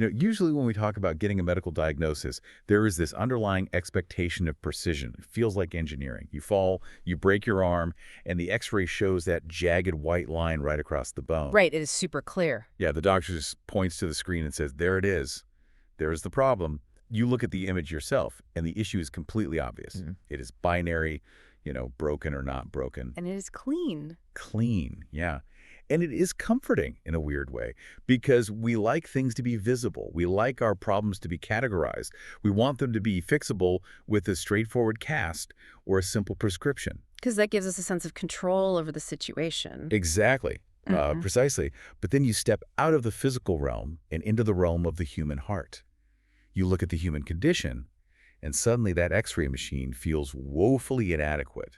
Usually when we talk about getting a medical diagnosis, there is this underlying expectation of precision. It feels like engineering. You fall, you break your arm, and the x-ray shows that jagged white line right across the bone. Right, it is super clear. Yeah, the doctor just points to the screen and says, there it is. There's the problem. You look at the image yourself, and the issue is completely obvious. It is binary, broken or not broken. And it is clean. Clean, yeah. And it is comforting in a weird way because we like things to be visible. We like our problems to be categorized. We want them to be fixable with a straightforward cast or a simple prescription. Because that gives us a sense of control over the situation. Exactly. Precisely. But then you step out of the physical realm and into the realm of the human heart. You look at the human condition, and suddenly that x-ray machine feels woefully inadequate.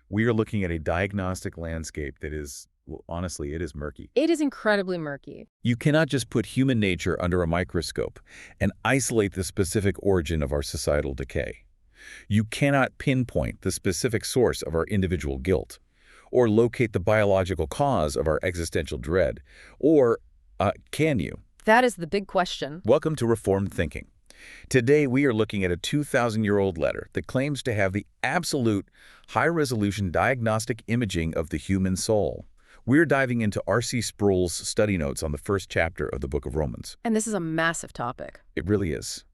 We are looking at a diagnostic landscape that is, well, honestly, it is murky. It is incredibly murky. You cannot just put human nature under a microscope and isolate the specific origin of our societal decay. You cannot pinpoint the specific source of our individual guilt, or locate the biological cause of our existential dread. Or, can you? That is the big question. Welcome to Reformed Thinking. Today, we are looking at a 2,000-year-old letter that claims to have the absolute high-resolution diagnostic imaging of the human soul. We're diving into R.C. Sproul's study notes on the first chapter of the book of Romans. And this is a massive topic. It really is.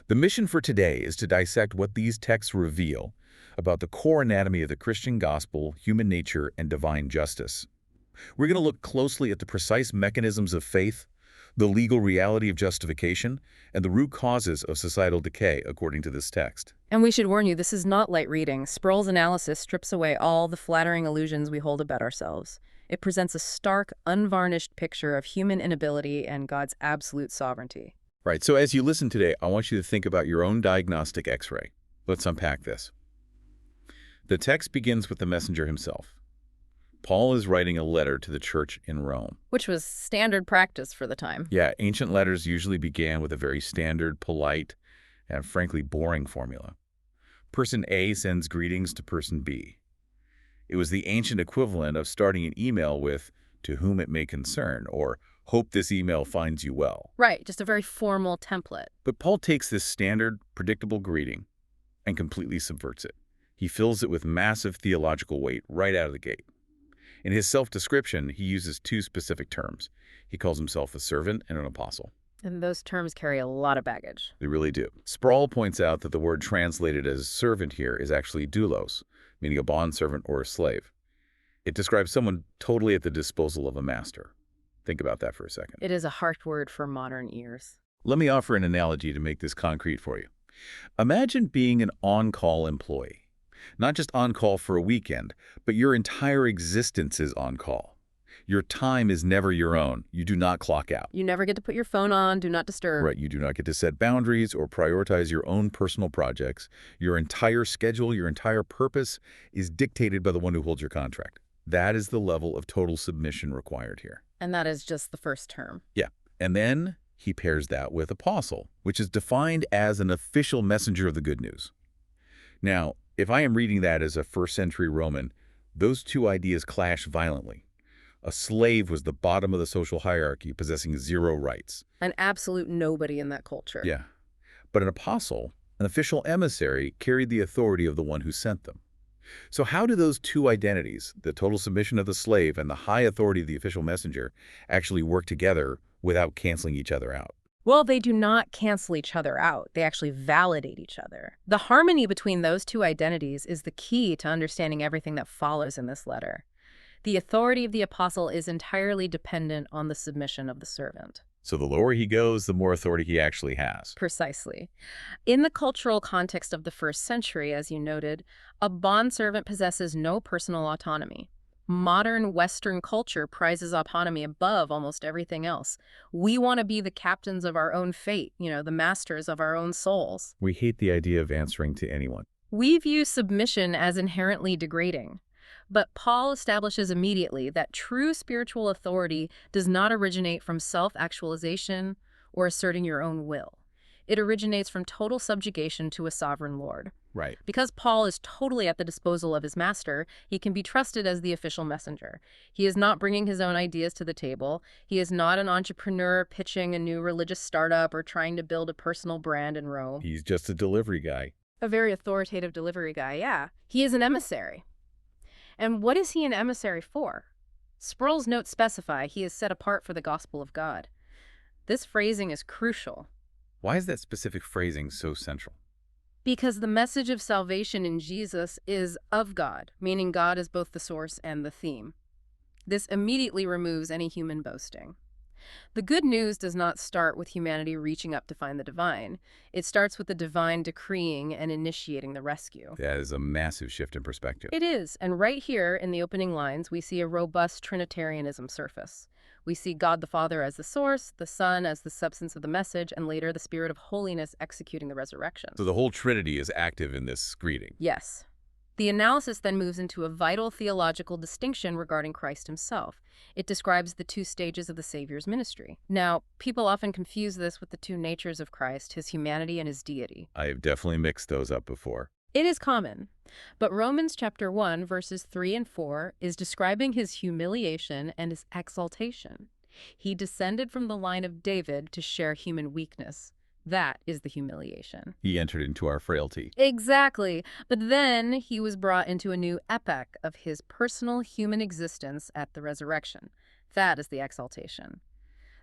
The mission for today is to dissect what these texts reveal about the core anatomy of the Christian gospel, human nature, and divine justice. We're going to look closely at the precise mechanisms of faith, the legal reality of justification, and the root causes of societal decay, according to this text. And we should warn you, this is not light reading. Sproul's analysis strips away all the flattering illusions we hold about ourselves. It presents a stark, unvarnished picture of human inability and God's absolute sovereignty. Right, so as you listen today, I want you to think about your own diagnostic x-ray. Let's unpack this. The text begins with the messenger himself. Paul is writing a letter to the church in Rome. Which was standard practice for the time. Yeah, ancient letters usually began with a very standard, polite, and frankly boring formula. Person A sends greetings to person B. It was the ancient equivalent of starting an email with, "to whom it may concern," or "hope this email finds you well." Right, just a very formal template. But Paul takes this standard, predictable greeting and completely subverts it. He fills it with massive theological weight right out of the gate. In his self-description, he uses two specific terms. He calls himself a servant and an apostle. And those terms carry a lot of baggage. They really do. Sproul points out that the word translated as servant here is actually doulos, meaning a bondservant or a slave. It describes someone totally at the disposal of a master. Think about that for a second. It is a harsh word for modern ears. Let me offer an analogy to make this concrete for you. Imagine being an on-call employee. Not just on-call for a weekend, but your entire existence is on-call. Your time is never your own. You do not clock out. You never get to put your phone on, do not disturb. Right, you do not get to set boundaries or prioritize your own personal projects. Your entire schedule, your entire purpose is dictated by the one who holds your contract. That is the level of total submission required here. And that is just the first term. Yeah, and then he pairs that with apostle, which is defined as an official messenger of the good news. Now, if I am reading that as a first-century Roman, those two ideas clash violently. A slave was the bottom of the social hierarchy, possessing zero rights. An absolute nobody in that culture. Yeah. But an apostle, an official emissary, carried the authority of the one who sent them. So how do those two identities, the total submission of the slave and the high authority of the official messenger, actually work together without canceling each other out? Well, they do not cancel each other out. They actually validate each other. The harmony between those two identities is the key to understanding everything that follows in this letter. The authority of the apostle is entirely dependent on the submission of the servant. So the lower he goes, the more authority he actually has. Precisely. In the cultural context of the first century, as you noted, a bondservant possesses no personal autonomy. Modern Western culture prizes autonomy above almost everything else. We want to be the captains of our own fate, the masters of our own souls. We hate the idea of answering to anyone. We view submission as inherently degrading. But Paul establishes immediately that true spiritual authority does not originate from self-actualization or asserting your own will. It originates from total subjugation to a sovereign lord. Right. Because Paul is totally at the disposal of his master, he can be trusted as the official messenger. He is not bringing his own ideas to the table. He is not an entrepreneur pitching a new religious startup or trying to build a personal brand in Rome. He's just a delivery guy. A very authoritative delivery guy, yeah. He is an emissary. And what is he an emissary for? Sproul's notes specify he is set apart for the gospel of God. This phrasing is crucial. Why is that specific phrasing so central? Because the message of salvation in Jesus is of God, meaning God is both the source and the theme. This immediately removes any human boasting. The good news does not start with humanity reaching up to find the divine. It starts with the divine decreeing and initiating the rescue. That is a massive shift in perspective. It is, and right here in the opening lines, we see a robust Trinitarianism surface. We see God the Father as the source, the Son as the substance of the message, and later the Spirit of holiness executing the resurrection. So the whole Trinity is active in this greeting. Yes. The analysis then moves into a vital theological distinction regarding Christ himself. It describes the two stages of the Savior's ministry. Now, people often confuse this with the two natures of Christ, his humanity and his deity. I have definitely mixed those up before. It is common, but Romans chapter 1, verses 3 and 4 is describing his humiliation and his exaltation. He descended from the line of David to share human weakness. That is the humiliation. He entered into our frailty. Exactly. But then he was brought into a new epoch of his personal human existence at the resurrection. That is the exaltation.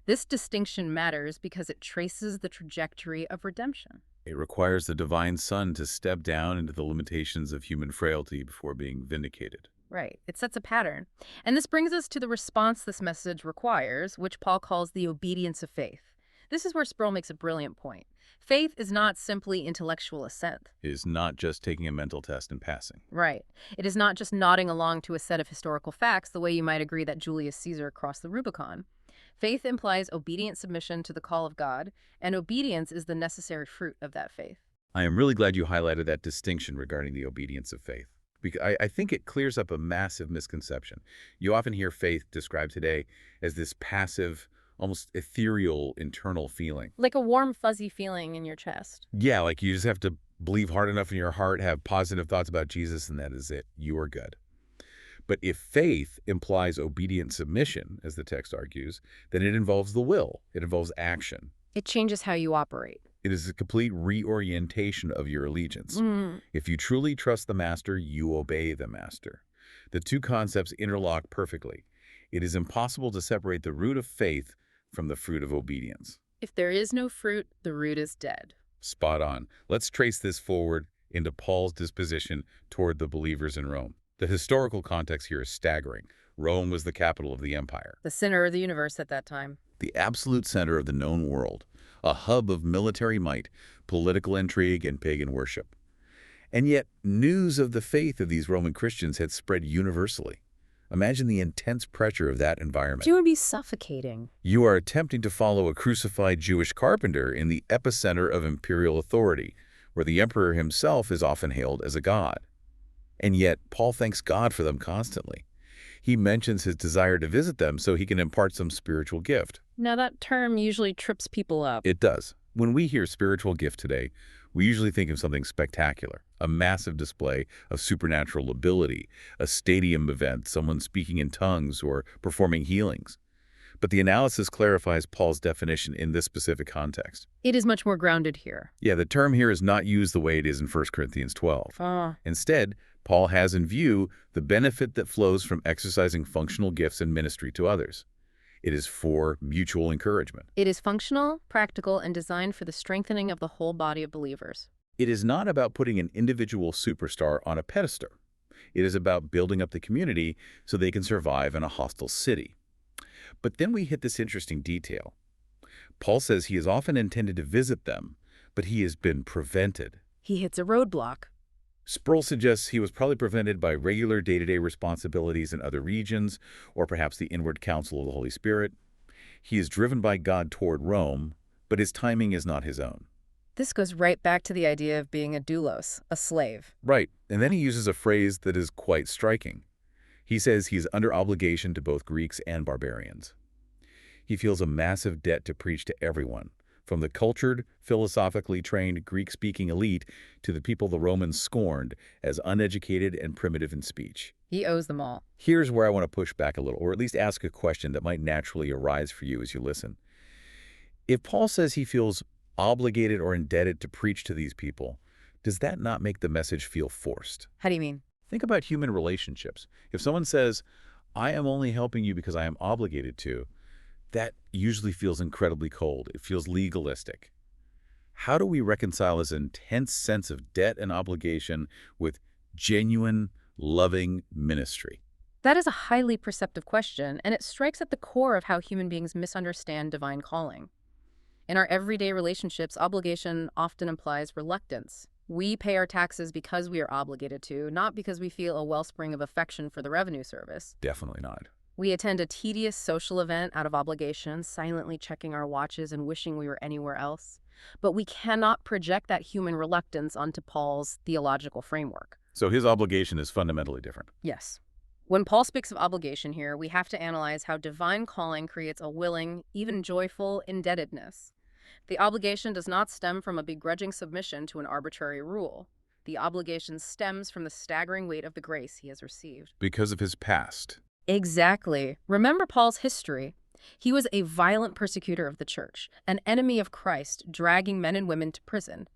This distinction matters because it traces the trajectory of redemption. It requires the divine Son to step down into the limitations of human frailty before being vindicated. Right. It sets a pattern. And this brings us to the response this message requires, which Paul calls the obedience of faith. This is where Sproul makes a brilliant point. Faith is not simply intellectual assent. It is not just taking a mental test and passing. Right. It is not just nodding along to a set of historical facts the way you might agree that Julius Caesar crossed the Rubicon. Faith implies obedient submission to the call of God, and obedience is the necessary fruit of that faith. I am really glad you highlighted that distinction regarding the obedience of faith, because I think it clears up a massive misconception. You often hear faith described today as this passive, almost ethereal internal feeling. Like a warm, fuzzy feeling in your chest. Yeah, like you just have to believe hard enough in your heart, have positive thoughts about Jesus, and that is it. You are good. But if faith implies obedient submission, as the text argues, then it involves the will. It involves action. It changes how you operate. It is a complete reorientation of your allegiance. If you truly trust the master, you obey the master. The two concepts interlock perfectly. It is impossible to separate the root of faith from the fruit of obedience. If there is no fruit, the root is dead. Spot on. Let's trace this forward into Paul's disposition toward the believers in Rome. The historical context here is staggering. Rome was the capital of the empire, The center of the universe at that time. the absolute center of the known world, a hub of military might, political intrigue, and pagan worship. And yet, news of the faith of these Roman Christians had spread universally. Imagine the intense pressure of that environment. It would be suffocating. You are attempting to follow a crucified Jewish carpenter in the epicenter of imperial authority, where the emperor himself is often hailed as a god. And yet, Paul thanks God for them constantly. He mentions his desire to visit them so he can impart some spiritual gift. Now, that term usually trips people up. It does. When we hear spiritual gift today, we usually think of something spectacular, a massive display of supernatural ability, a stadium event, someone speaking in tongues or performing healings. But the analysis clarifies Paul's definition in this specific context. It is much more grounded here. Yeah, the term here is not used the way it is in 1 Corinthians 12. Instead, Paul has in view the benefit that flows from exercising functional gifts and ministry to others. It is for mutual encouragement. It is functional, practical, and designed for the strengthening of the whole body of believers. It is not about putting an individual superstar on a pedestal. It is about building up the community so they can survive in a hostile city. But then we hit this interesting detail. Paul says he has often intended to visit them, but he has been prevented. He hits a roadblock. Sproul suggests he was probably prevented by regular day-to-day responsibilities in other regions, or perhaps the inward counsel of the Holy Spirit. He is driven by God toward Rome, but his timing is not his own. This goes right back to the idea of being a doulos, a slave. Right, and then he uses a phrase that is quite striking. He says he is under obligation to both Greeks and barbarians. He feels a massive debt to preach to everyone, from the cultured, philosophically trained Greek-speaking elite to the people the Romans scorned as uneducated and primitive in speech. He owes them all. Here's where I want to push back a little, or at least ask a question that might naturally arise for you as you listen. If Paul says he feels obligated or indebted to preach to these people, does that not make the message feel forced? How do you mean? Think about human relationships. If someone says, I am only helping you because I am obligated to, that usually feels incredibly cold. It feels legalistic. How do we reconcile this intense sense of debt and obligation with genuine, loving ministry? That is a highly perceptive question, and it strikes at the core of how human beings misunderstand divine calling. In our everyday relationships, obligation often implies reluctance. We pay our taxes because we are obligated to, not because we feel a wellspring of affection for the revenue service. Definitely not. We attend a tedious social event out of obligation, silently checking our watches and wishing we were anywhere else. But we cannot project that human reluctance onto Paul's theological framework. So his obligation is fundamentally different. Yes. When Paul speaks of obligation here, we have to analyze how divine calling creates a willing, even joyful indebtedness. The obligation does not stem from a begrudging submission to an arbitrary rule. The obligation stems from the staggering weight of the grace he has received. Because of his past. Exactly. Remember Paul's history. He was a violent persecutor of the church, an enemy of Christ, dragging men and women to prison.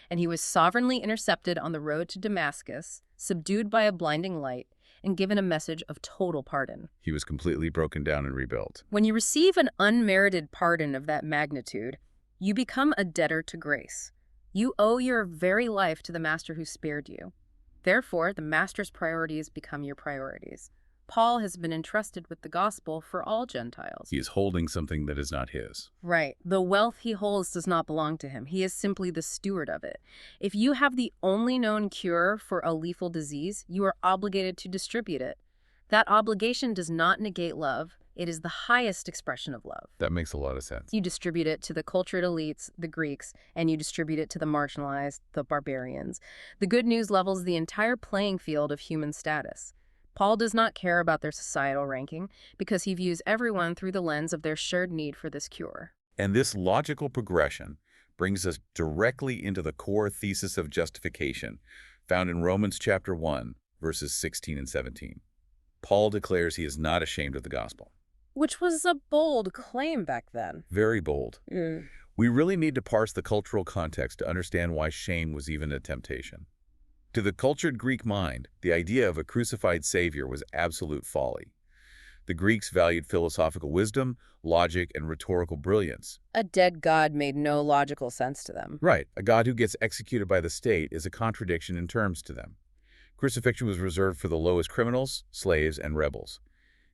And he was sovereignly intercepted on the road to Damascus, subdued by a blinding light, and given a message of total pardon. He was completely broken down and rebuilt. When you receive an unmerited pardon of that magnitude, you become a debtor to grace. You owe your very life to the master who spared you. Therefore, the master's priorities become your priorities. Paul has been entrusted with the gospel for all Gentiles. He is holding something that is not his. Right. The wealth he holds does not belong to him. He is simply the steward of it. If you have the only known cure for a lethal disease, you are obligated to distribute it. That obligation does not negate love. It is the highest expression of love. That makes a lot of sense. You distribute it to the cultured elites, the Greeks, and you distribute it to the marginalized, the barbarians. The good news levels the entire playing field of human status. Paul does not care about their societal ranking because he views everyone through the lens of their shared need for this cure. And this logical progression brings us directly into the core thesis of justification, found in Romans chapter 1, verses 16 and 17. Paul declares he is not ashamed of the gospel. Which was a bold claim back then. Very bold. We really need to parse the cultural context to understand why shame was even a temptation. To the cultured Greek mind, the idea of a crucified Savior was absolute folly. The Greeks valued philosophical wisdom, logic, and rhetorical brilliance. A dead God made no logical sense to them. Right. A God who gets executed by the state is a contradiction in terms to them. Crucifixion was reserved for the lowest criminals, slaves, and rebels.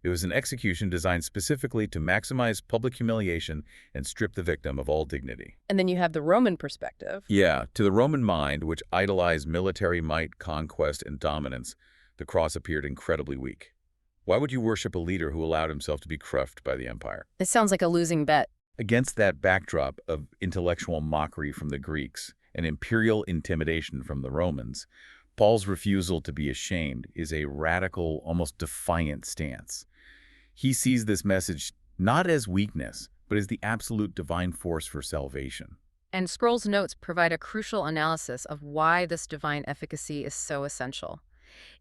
It was an execution designed specifically to maximize public humiliation and strip the victim of all dignity. And then you have the Roman perspective. Yeah, to the Roman mind, which idolized military might, conquest, and dominance, the cross appeared incredibly weak. Why would you worship a leader who allowed himself to be crushed by the empire? It sounds like a losing bet. Against that backdrop of intellectual mockery from the Greeks and imperial intimidation from the Romans, Paul's refusal to be ashamed is a radical, almost defiant stance. He sees this message not as weakness, but as the absolute divine force for salvation. And Sproul's notes provide a crucial analysis of why this divine efficacy is so essential.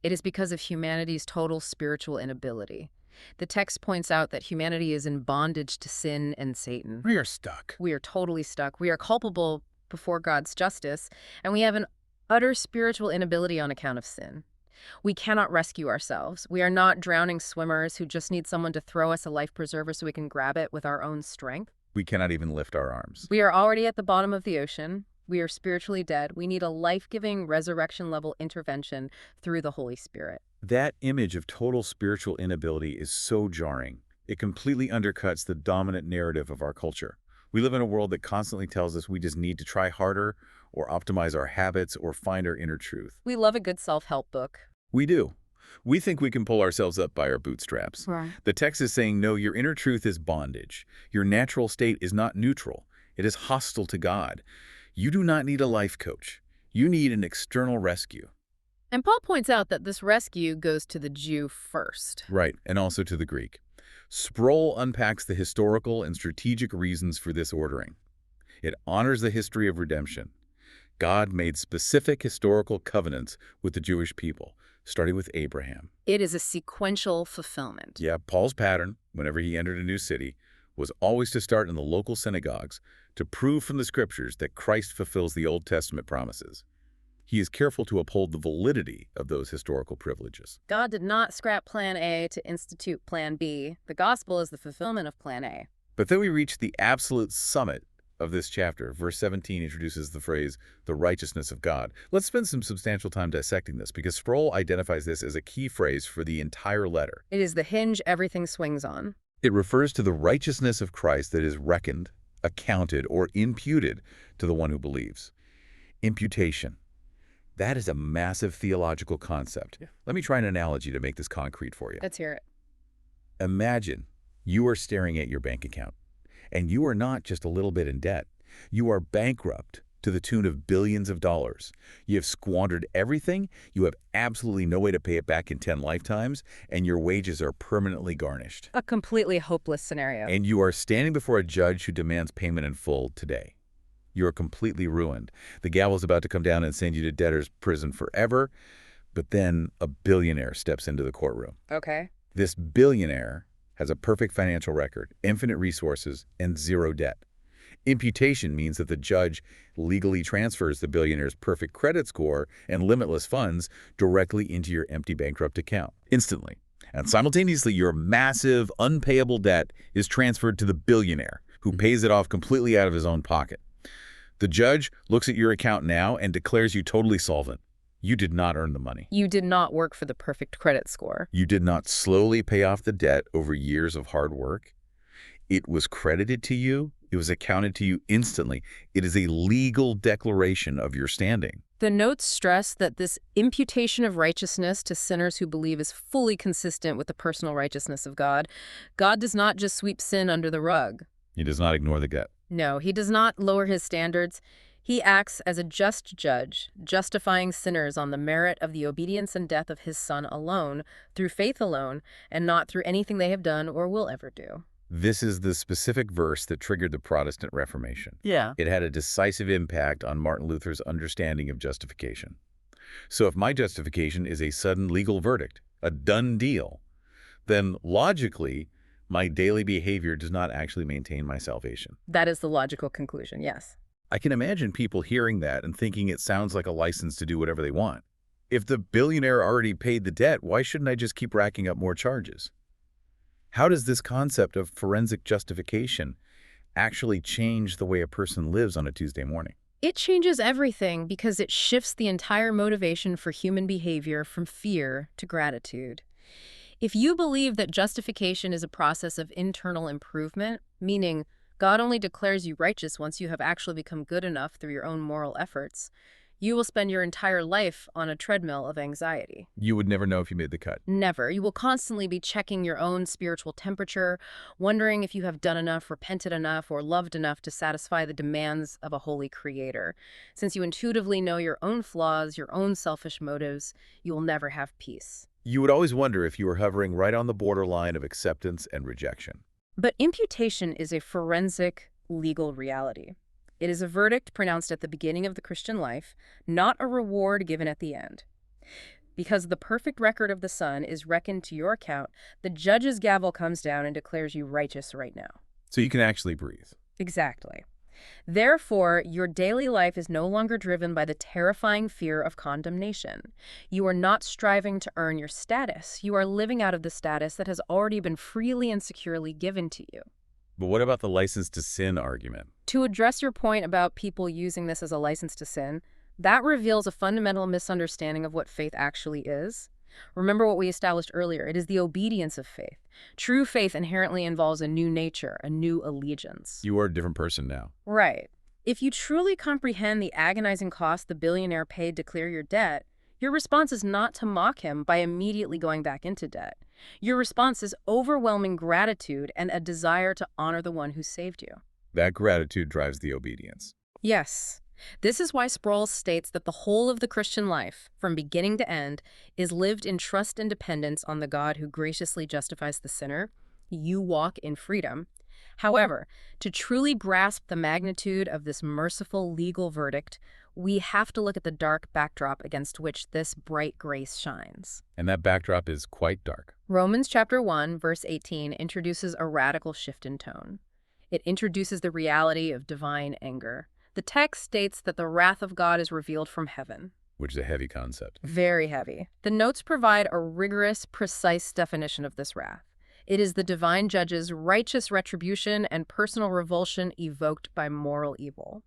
It is because of humanity's total spiritual inability. The text points out that humanity is in bondage to sin and Satan. We are stuck. We are totally stuck. We are culpable before God's justice, and we have an utter spiritual inability on account of sin. We cannot rescue ourselves. We are not drowning swimmers who just need someone to throw us a life preserver so we can grab it with our own strength. We cannot even lift our arms. We are already at the bottom of the ocean. We are spiritually dead. We need a life-giving, resurrection-level intervention through the Holy Spirit. That image of total spiritual inability is so jarring. It completely undercuts the dominant narrative of our culture. We live in a world that constantly tells us we just need to try harder or optimize our habits or find our inner truth. We love a good self-help book. We do. We think we can pull ourselves up by our bootstraps. Right. The text is saying, no, your inner truth is bondage. Your natural state is not neutral. It is hostile to God. You do not need a life coach. You need an external rescue. And Paul points out that this rescue goes to the Jew first. Right, and also to the Greek. Sproul unpacks the historical and strategic reasons for this ordering. It honors the history of redemption. God made specific historical covenants with the Jewish people, starting with Abraham. It is a sequential fulfillment. Yeah, Paul's pattern, whenever he entered a new city, was always to start in the local synagogues to prove from the scriptures that Christ fulfills the Old Testament promises. He is careful to uphold the validity of those historical privileges. God did not scrap Plan A to institute Plan B. The gospel is the fulfillment of Plan A. But then we reach the absolute summit of this chapter. Verse 17 introduces the phrase, the righteousness of God. Let's spend some substantial time dissecting this, because Sproul identifies this as a key phrase for the entire letter. It is the hinge everything swings on. It refers to the righteousness of Christ that is reckoned, accounted, or imputed to the one who believes. Imputation. That is a massive theological concept. Yeah. Let me try an analogy to make this concrete for you. Let's hear it. Imagine you are staring at your bank account, and you are not just a little bit in debt. You are bankrupt to the tune of billions of dollars. You have squandered everything, you have absolutely no way to pay it back in 10 lifetimes, and your wages are permanently garnished. A completely hopeless scenario. And you are standing before a judge who demands payment in full today. You are completely ruined. The gavel's about to come down and send you to debtor's prison forever, but then a billionaire steps into the courtroom. Okay. This billionaire has a perfect financial record, infinite resources, and zero debt. Imputation means that the judge legally transfers the billionaire's perfect credit score and limitless funds directly into your empty bankrupt account, instantly. And simultaneously, your massive, unpayable debt is transferred to the billionaire, who pays it off completely out of his own pocket. The judge looks at your account now and declares you totally solvent. You did not earn the money. You did not work for the perfect credit score. You did not slowly pay off the debt over years of hard work. It was credited to you. It was accounted to you instantly. It is a legal declaration of your standing. The notes stress that this imputation of righteousness to sinners who believe is fully consistent with the personal righteousness of God. God does not just sweep sin under the rug. He does not ignore the debt. No, he does not lower his standards. He acts as a just judge, justifying sinners on the merit of the obedience and death of his Son alone, through faith alone, and not through anything they have done or will ever do. This is the specific verse that triggered the Protestant Reformation. Yeah. It had a decisive impact on Martin Luther's understanding of justification. So if my justification is a sudden legal verdict, a done deal, then logically, my daily behavior does not actually maintain my salvation. That is the logical conclusion, yes. I can imagine people hearing that and thinking it sounds like a license to do whatever they want. If the billionaire already paid the debt, why shouldn't I just keep racking up more charges? How does this concept of forensic justification actually change the way a person lives on a Tuesday morning? It changes everything because it shifts the entire motivation for human behavior from fear to gratitude. If you believe that justification is a process of internal improvement, meaning God only declares you righteous once you have actually become good enough through your own moral efforts, you will spend your entire life on a treadmill of anxiety. You would never know if you made the cut. Never. You will constantly be checking your own spiritual temperature, wondering if you have done enough, repented enough, or loved enough to satisfy the demands of a holy creator. Since you intuitively know your own flaws, your own selfish motives, you will never have peace. You would always wonder if you were hovering right on the borderline of acceptance and rejection. But imputation is a forensic legal reality. It is a verdict pronounced at the beginning of the Christian life, not a reward given at the end. Because the perfect record of the Son is reckoned to your account, the judge's gavel comes down and declares you righteous right now. So you can actually breathe. Exactly. Therefore, your daily life is no longer driven by the terrifying fear of condemnation. You are not striving to earn your status. You are living out of the status that has already been freely and securely given to you. But what about the license to sin argument? To address your point about people using this as a license to sin, that reveals a fundamental misunderstanding of what faith actually is. Remember what we established earlier. It is the obedience of faith. True faith inherently involves a new nature, a new allegiance. You are a different person now. Right. If you truly comprehend the agonizing cost the billionaire paid to clear your debt, your response is not to mock him by immediately going back into debt. Your response is overwhelming gratitude and a desire to honor the one who saved you. That gratitude drives the obedience. Yes. This is why Sproul states that the whole of the Christian life, from beginning to end, is lived in trust and dependence on the God who graciously justifies the sinner. You walk in freedom. However, to truly grasp the magnitude of this merciful legal verdict, we have to look at the dark backdrop against which this bright grace shines. And that backdrop is quite dark. Romans chapter 1, verse 18 introduces a radical shift in tone. It introduces the reality of divine anger. The text states that the wrath of God is revealed from heaven. Which is a heavy concept. Very heavy. The notes provide a rigorous, precise definition of this wrath. It is the divine judge's righteous retribution and personal revulsion evoked by moral evil.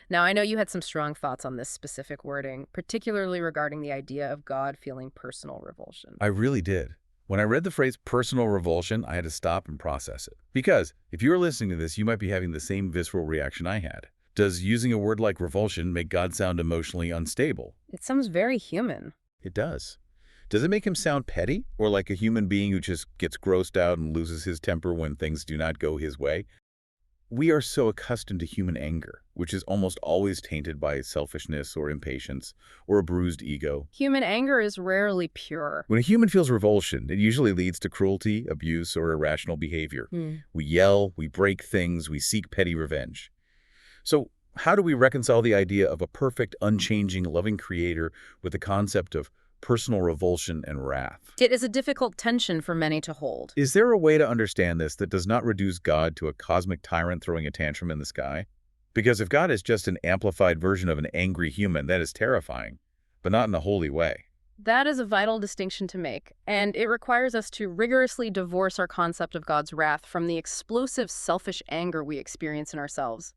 Now, I know you had some strong thoughts on this specific wording, particularly regarding the idea of God feeling personal revulsion. I really did. When I read the phrase personal revulsion, I had to stop and process it. Because if you were listening to this, you might be having the same visceral reaction I had. Does using a word like revulsion make God sound emotionally unstable? It sounds very human. It does. Does it make him sound petty, or like a human being who just gets grossed out and loses his temper when things do not go his way? We are so accustomed to human anger, which is almost always tainted by selfishness or impatience or a bruised ego. Human anger is rarely pure. When a human feels revulsion, it usually leads to cruelty, abuse, or irrational behavior. We yell, we break things, we seek petty revenge. So how do we reconcile the idea of a perfect, unchanging, loving creator with the concept of personal revulsion and wrath? It is a difficult tension for many to hold. Is there a way to understand this that does not reduce God to a cosmic tyrant throwing a tantrum in the sky? Because if God is just an amplified version of an angry human, that is terrifying, but not in a holy way. That is a vital distinction to make, and it requires us to rigorously divorce our concept of God's wrath from the explosive, selfish anger we experience in ourselves.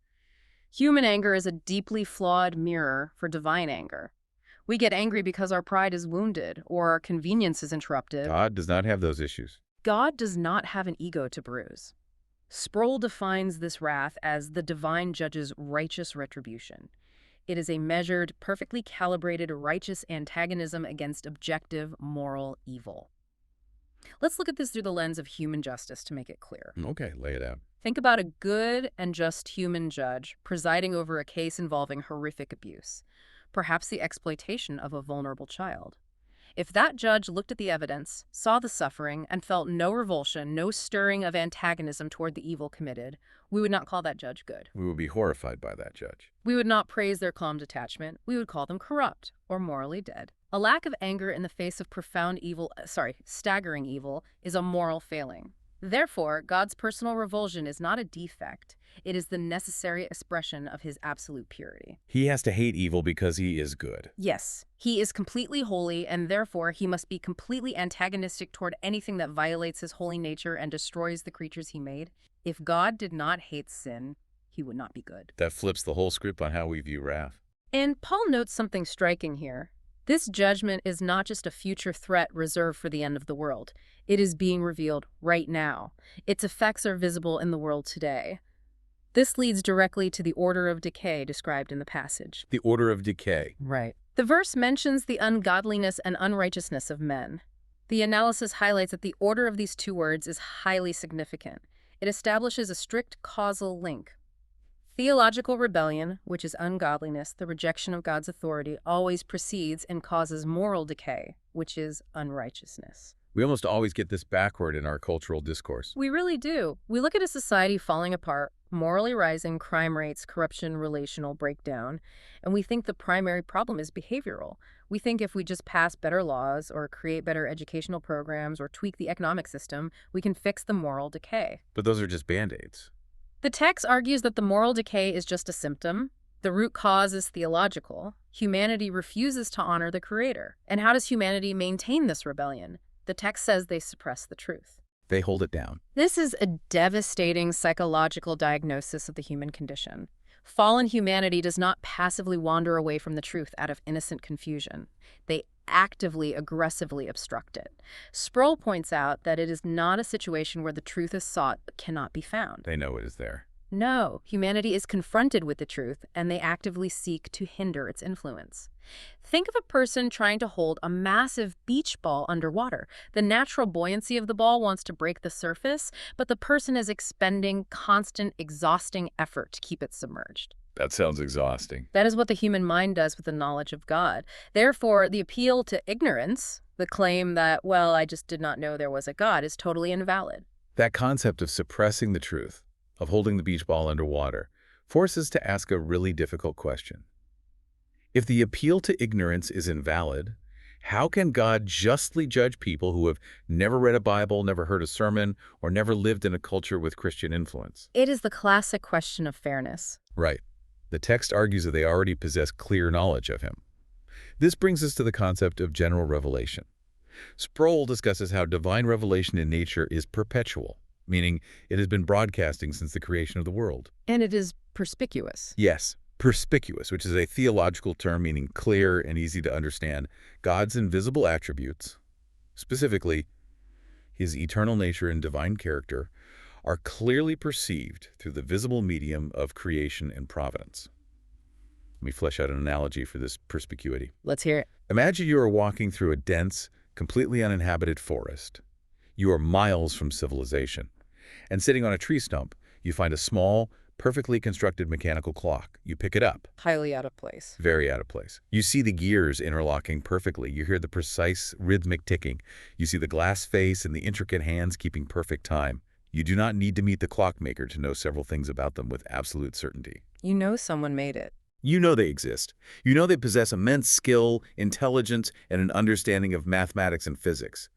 Human anger is a deeply flawed mirror for divine anger. We get angry because our pride is wounded or our convenience is interrupted. God does not have those issues. God does not have an ego to bruise. Sproul defines this wrath as the divine judge's righteous retribution. It is a measured, perfectly calibrated, righteous antagonism against objective, moral evil. Let's look at this through the lens of human justice to make it clear. Okay, lay it out. Think about a good and just human judge presiding over a case involving horrific abuse, perhaps the exploitation of a vulnerable child. If that judge looked at the evidence, saw the suffering, and felt no revulsion, no stirring of antagonism toward the evil committed, we would not call that judge good. We would be horrified by that judge. We would not praise their calm detachment. We would call them corrupt or morally dead. A lack of anger in the face of staggering evil is a moral failing. Therefore, God's personal revulsion is not a defect. It is the necessary expression of his absolute purity. He has to hate evil because he is good. Yes, he is completely holy, and therefore he must be completely antagonistic toward anything that violates his holy nature and destroys the creatures he made. If God did not hate sin, he would not be good. That flips the whole script on how we view wrath. And Paul notes something striking here. This judgment is not just a future threat reserved for the end of the world. It is being revealed right now. Its effects are visible in the world today. This leads directly to the order of decay described in the passage. The order of decay. Right. The verse mentions the ungodliness and unrighteousness of men. The analysis highlights that the order of these two words is highly significant. It establishes a strict causal link. Theological rebellion, which is ungodliness, the rejection of God's authority, always precedes and causes moral decay, which is unrighteousness. We almost always get this backward in our cultural discourse. We really do. We look at a society falling apart, morally rising, crime rates, corruption, relational breakdown, and we think the primary problem is behavioral. We think if we just pass better laws or create better educational programs or tweak the economic system, we can fix the moral decay. But those are just Band-Aids. The text argues that the moral decay is just a symptom. The root cause is theological. Humanity refuses to honor the Creator. And how does humanity maintain this rebellion? The text says they suppress the truth. They hold it down. This is a devastating psychological diagnosis of the human condition. Fallen humanity does not passively wander away from the truth out of innocent confusion. They actively, aggressively obstruct it. Sproul points out that it is not a situation where the truth is sought but cannot be found. They know it is there. No, humanity is confronted with the truth, and they actively seek to hinder its influence. Think of a person trying to hold a massive beach ball underwater. The natural buoyancy of the ball wants to break the surface, but the person is expending constant, exhausting effort to keep it submerged. That sounds exhausting. That is what the human mind does with the knowledge of God. Therefore, the appeal to ignorance, the claim that, well, I just did not know there was a God, is totally invalid. That concept of suppressing the truth, of holding the beach ball underwater, force us to ask a really difficult question. If the appeal to ignorance is invalid, how can God justly judge people who have never read a Bible, never heard a sermon, or never lived in a culture with Christian influence? It is the classic question of fairness. Right. The text argues that they already possess clear knowledge of him. This brings us to the concept of general revelation. Sproul discusses how divine revelation in nature is perpetual, meaning it has been broadcasting since the creation of the world. And it is perspicuous. Yes, perspicuous, which is a theological term meaning clear and easy to understand. God's invisible attributes, specifically his eternal nature and divine character, are clearly perceived through the visible medium of creation and providence. Let me flesh out an analogy for this perspicuity. Let's hear it. Imagine you are walking through a dense, completely uninhabited forest. You are miles from civilization. And sitting on a tree stump, you find a small, perfectly constructed mechanical clock. You pick it up. Highly out of place. Very out of place. You see the gears interlocking perfectly. You hear the precise, rhythmic ticking. You see the glass face and the intricate hands keeping perfect time. You do not need to meet the clockmaker to know several things about them with absolute certainty. You know someone made it. You know they exist. You know they possess immense skill, intelligence, and an understanding of mathematics and physics.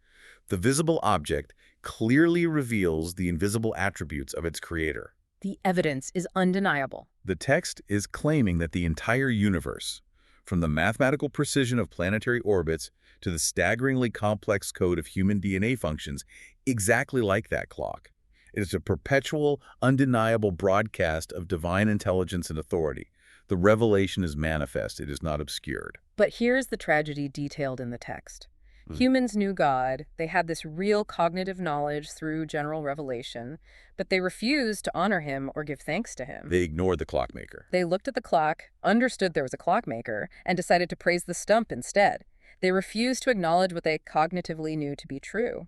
The visible object clearly reveals the invisible attributes of its creator. The evidence is undeniable. The text is claiming that the entire universe, from the mathematical precision of planetary orbits to the staggeringly complex code of human DNA functions, exactly like that clock. It is a perpetual, undeniable broadcast of divine intelligence and authority. The revelation is manifest, it is not obscured. But here's the tragedy detailed in the text. Humans knew God, they had this real cognitive knowledge through general revelation, but they refused to honor him or give thanks to him. They ignored the clockmaker. They looked at the clock, understood there was a clockmaker, and decided to praise the stump instead. They refused to acknowledge what they cognitively knew to be true.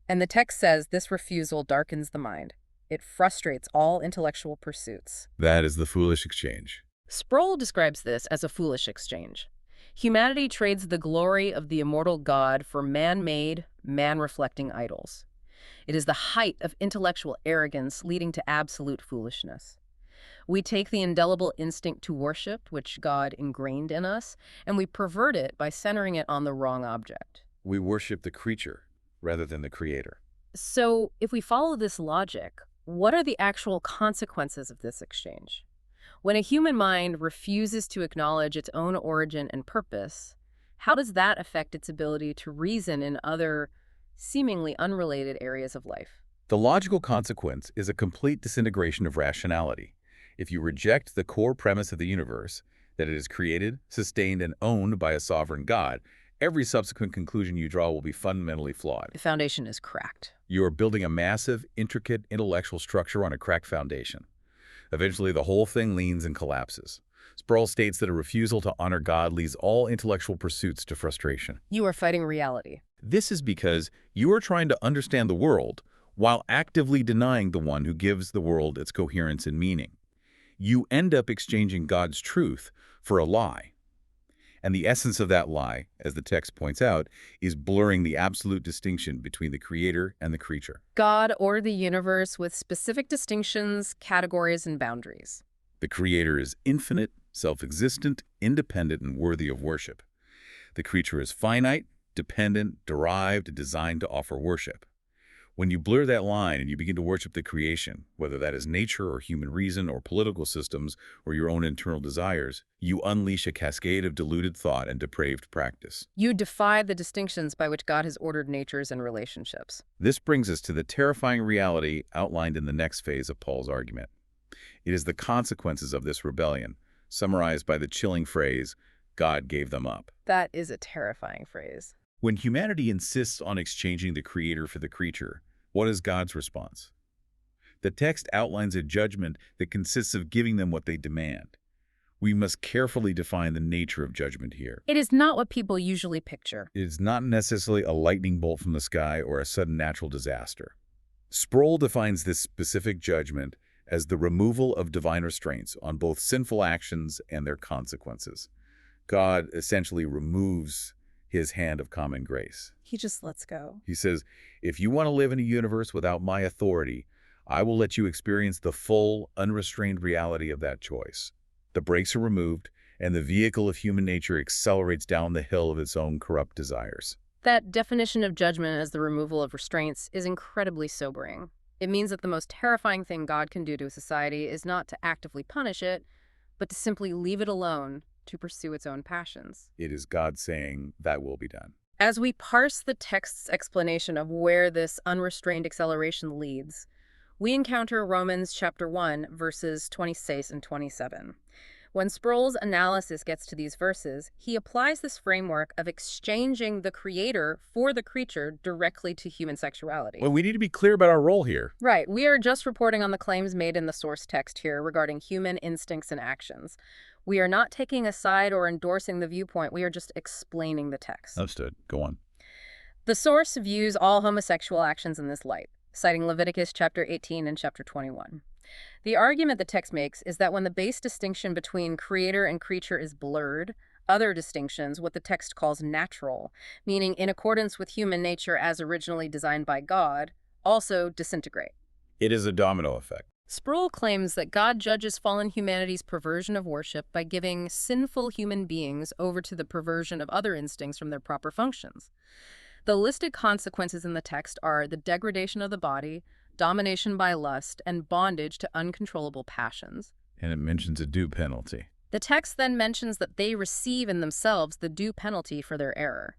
And the text says this refusal darkens the mind. It frustrates all intellectual pursuits. That is the foolish exchange. Sproul describes this as a foolish exchange. Humanity trades the glory of the immortal God for man-made, man-reflecting idols. It is the height of intellectual arrogance leading to absolute foolishness. We take the indelible instinct to worship, which God ingrained in us, and we pervert it by centering it on the wrong object. We worship the creature rather than the creator. So, if we follow this logic, what are the actual consequences of this exchange? When a human mind refuses to acknowledge its own origin and purpose, how does that affect its ability to reason in other, seemingly unrelated areas of life? The logical consequence is a complete disintegration of rationality. If you reject the core premise of the universe, that it is created, sustained, and owned by a sovereign God, every subsequent conclusion you draw will be fundamentally flawed. The foundation is cracked. You are building a massive, intricate intellectual structure on a cracked foundation. Eventually, the whole thing leans and collapses. Sproul states that a refusal to honor God leads all intellectual pursuits to frustration. You are fighting reality. This is because you are trying to understand the world while actively denying the one who gives the world its coherence and meaning. You end up exchanging God's truth for a lie. And the essence of that lie, as the text points out, is blurring the absolute distinction between the creator and the creature. God ordered the universe with specific distinctions, categories, and boundaries. The creator is infinite, self-existent, independent, and worthy of worship. The creature is finite, dependent, derived, and designed to offer worship. When you blur that line and you begin to worship the creation, whether that is nature or human reason or political systems or your own internal desires, you unleash a cascade of deluded thought and depraved practice. You defy the distinctions by which God has ordered natures and relationships. This brings us to the terrifying reality outlined in the next phase of Paul's argument. It is the consequences of this rebellion, summarized by the chilling phrase, God gave them up. That is a terrifying phrase. When humanity insists on exchanging the creator for the creature, what is God's response? The text outlines a judgment that consists of giving them what they demand. We must carefully define the nature of judgment here. It is not what people usually picture. It is not necessarily a lightning bolt from the sky or a sudden natural disaster. Sproul defines this specific judgment as the removal of divine restraints on both sinful actions and their consequences. God essentially removes his hand of common grace. He just lets go. He says, if you want to live in a universe without my authority, I will let you experience the full, unrestrained reality of that choice. The brakes are removed, and the vehicle of human nature accelerates down the hill of its own corrupt desires. That definition of judgment as the removal of restraints is incredibly sobering. It means that the most terrifying thing God can do to a society is not to actively punish it, but to simply leave it alone to pursue its own passions. It is God saying, that will be done. As we parse the text's explanation of where this unrestrained acceleration leads, we encounter Romans chapter 1, verses 26 and 27. When Sproul's analysis gets to these verses, he applies this framework of exchanging the creator for the creature directly to human sexuality. Well, we need to be clear about our role here. Right. We are just reporting on the claims made in the source text here regarding human instincts and actions. We are not taking a side or endorsing the viewpoint. We are just explaining the text. Understood. Go on. The source views all homosexual actions in this light, citing Leviticus chapter 18 and chapter 21. The argument the text makes is that when the base distinction between creator and creature is blurred, other distinctions, what the text calls natural, meaning in accordance with human nature as originally designed by God, also disintegrate. It is a domino effect. Sproul claims that God judges fallen humanity's perversion of worship by giving sinful human beings over to the perversion of other instincts from their proper functions. The listed consequences in the text are the degradation of the body, domination by lust, and bondage to uncontrollable passions. And it mentions a due penalty. The text then mentions that they receive in themselves the due penalty for their error.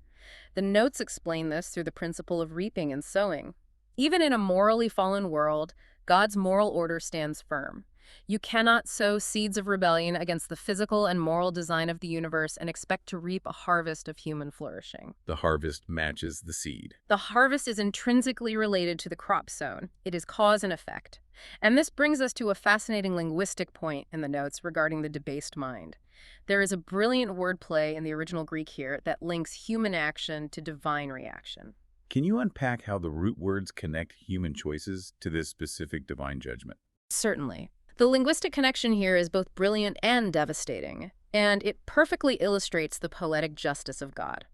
The notes explain this through the principle of reaping and sowing. Even in a morally fallen world, God's moral order stands firm. You cannot sow seeds of rebellion against the physical and moral design of the universe and expect to reap a harvest of human flourishing. The harvest matches the seed. The harvest is intrinsically related to the crop sown. It is cause and effect. And this brings us to a fascinating linguistic point in the notes regarding the debased mind. There is a brilliant wordplay in the original Greek here that links human action to divine reaction. Can you unpack how the root words connect human choices to this specific divine judgment? Certainly. The linguistic connection here is both brilliant and devastating, and it perfectly illustrates the poetic justice of God.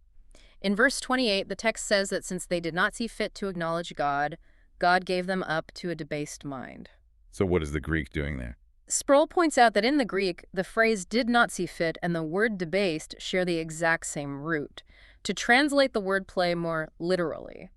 In verse 28, the text says that since they did not see fit to acknowledge God, God gave them up to a debased mind. So what is the Greek doing there? Sproul points out that in the Greek, the phrase did not see fit and the word debased share the exact same root. To translate the wordplay more literally,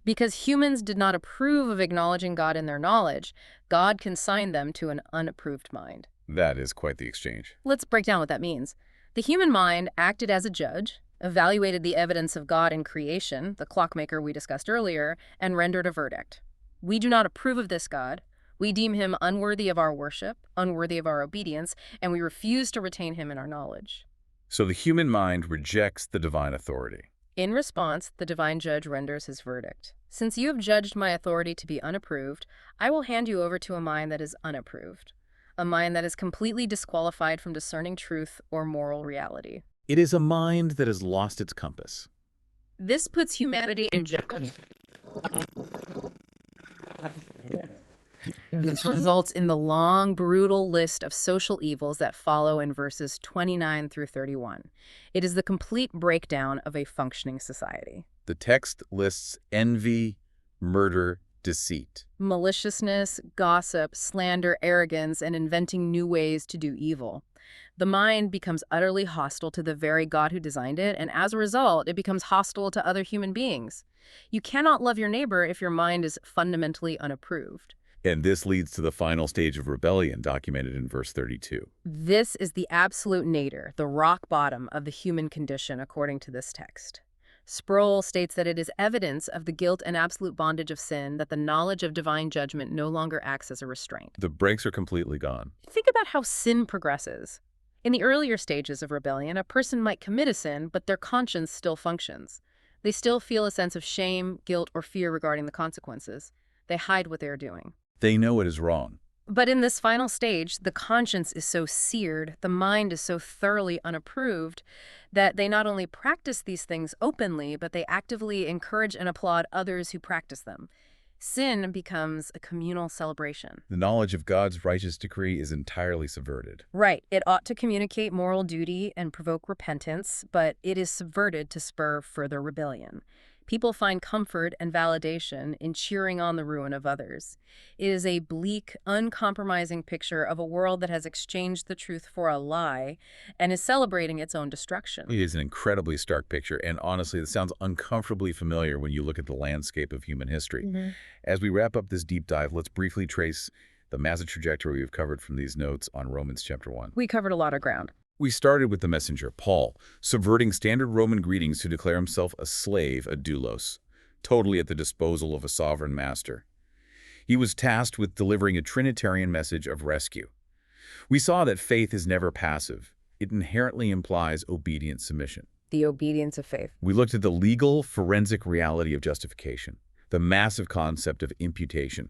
because humans did not approve of acknowledging God in their knowledge, God consigned them to an unapproved mind. That is quite the exchange. Let's break down what that means. The human mind acted as a judge, evaluated the evidence of God in creation, the clockmaker we discussed earlier, and rendered a verdict. We do not approve of this God. We deem him unworthy of our worship, unworthy of our obedience, and we refuse to retain him in our knowledge. So the human mind rejects the divine authority. In response, the divine judge renders his verdict. Since you have judged my authority to be unapproved, I will hand you over to a mind that is unapproved, a mind that is completely disqualified from discerning truth or moral reality. It is a mind that has lost its compass. This puts humanity in jeopardy. This results in the long, brutal list of social evils that follow in verses 29 through 31. It is the complete breakdown of a functioning society. The text lists envy, murder, deceit. Maliciousness, gossip, slander, arrogance, and inventing new ways to do evil. The mind becomes utterly hostile to the very God who designed it, and as a result, it becomes hostile to other human beings. You cannot love your neighbor if your mind is fundamentally unapproved. And this leads to the final stage of rebellion documented in verse 32. This is the absolute nadir, the rock bottom of the human condition, according to this text. Sproul states that it is evidence of the guilt and absolute bondage of sin that the knowledge of divine judgment no longer acts as a restraint. The brakes are completely gone. Think about how sin progresses. In the earlier stages of rebellion, a person might commit a sin, but their conscience still functions. They still feel a sense of shame, guilt, or fear regarding the consequences. They hide what they are doing. They know it is wrong. But in this final stage, the conscience is so seared, the mind is so thoroughly unapproved, that they not only practice these things openly, but they actively encourage and applaud others who practice them. Sin becomes a communal celebration. The knowledge of God's righteous decree is entirely subverted. Right. It ought to communicate moral duty and provoke repentance, but it is subverted to spur further rebellion. People find comfort and validation in cheering on the ruin of others. It is a bleak, uncompromising picture of a world that has exchanged the truth for a lie and is celebrating its own destruction. It is an incredibly stark picture, and honestly, it sounds uncomfortably familiar when you look at the landscape of human history. As we wrap up this deep dive, let's briefly trace the massive trajectory we've covered from these notes on Romans chapter 1. We covered a lot of ground. We started with the messenger, Paul, subverting standard Roman greetings to declare himself a slave, a doulos, totally at the disposal of a sovereign master. He was tasked with delivering a Trinitarian message of rescue. We saw that faith is never passive. It inherently implies obedient submission. The obedience of faith. We looked at the legal, forensic reality of justification, the massive concept of imputation.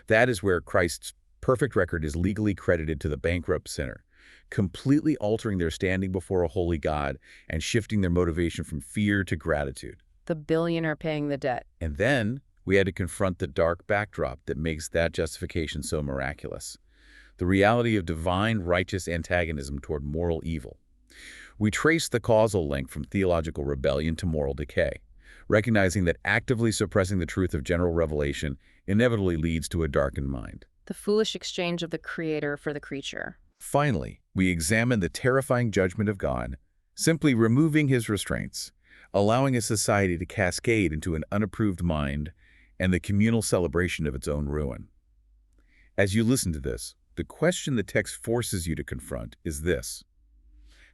That is where Christ's perfect record is legally credited to the bankrupt sinner, completely altering their standing before a holy God and shifting their motivation from fear to gratitude. The billionaire paying the debt. And then we had to confront the dark backdrop that makes that justification so miraculous, the reality of divine righteous antagonism toward moral evil. We traced the causal link from theological rebellion to moral decay, recognizing that actively suppressing the truth of general revelation inevitably leads to a darkened mind. The foolish exchange of the creator for the creature. Finally, we examine the terrifying judgment of God, simply removing his restraints, allowing a society to cascade into an unapproved mind and the communal celebration of its own ruin. As you listen to this, the question the text forces you to confront is this: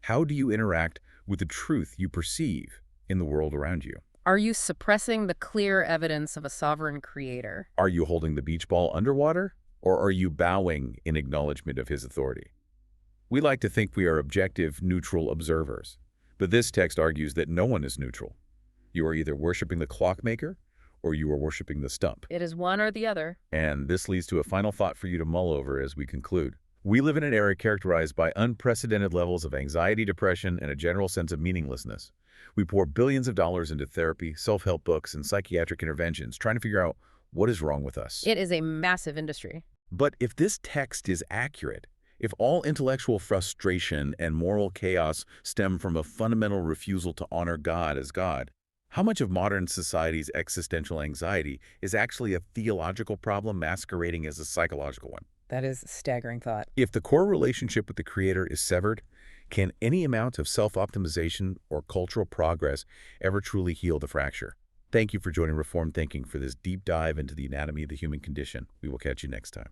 how do you interact with the truth you perceive in the world around you? Are you suppressing the clear evidence of a sovereign creator? Are you holding the beach ball underwater, or are you bowing in acknowledgement of his authority? We like to think we are objective, neutral observers, but this text argues that no one is neutral. You are either worshiping the clockmaker or you are worshiping the stump. It is one or the other. And this leads to a final thought for you to mull over as we conclude. We live in an era characterized by unprecedented levels of anxiety, depression, and a general sense of meaninglessness. We pour billions of dollars into therapy, self-help books, and psychiatric interventions, trying to figure out what is wrong with us. It is a massive industry. But if this text is accurate, if all intellectual frustration and moral chaos stem from a fundamental refusal to honor God as God, how much of modern society's existential anxiety is actually a theological problem masquerading as a psychological one? That is a staggering thought. If the core relationship with the Creator is severed, can any amount of self-optimization or cultural progress ever truly heal the fracture? Thank you for joining Reformed Thinking for this deep dive into the anatomy of the human condition. We will catch you next time.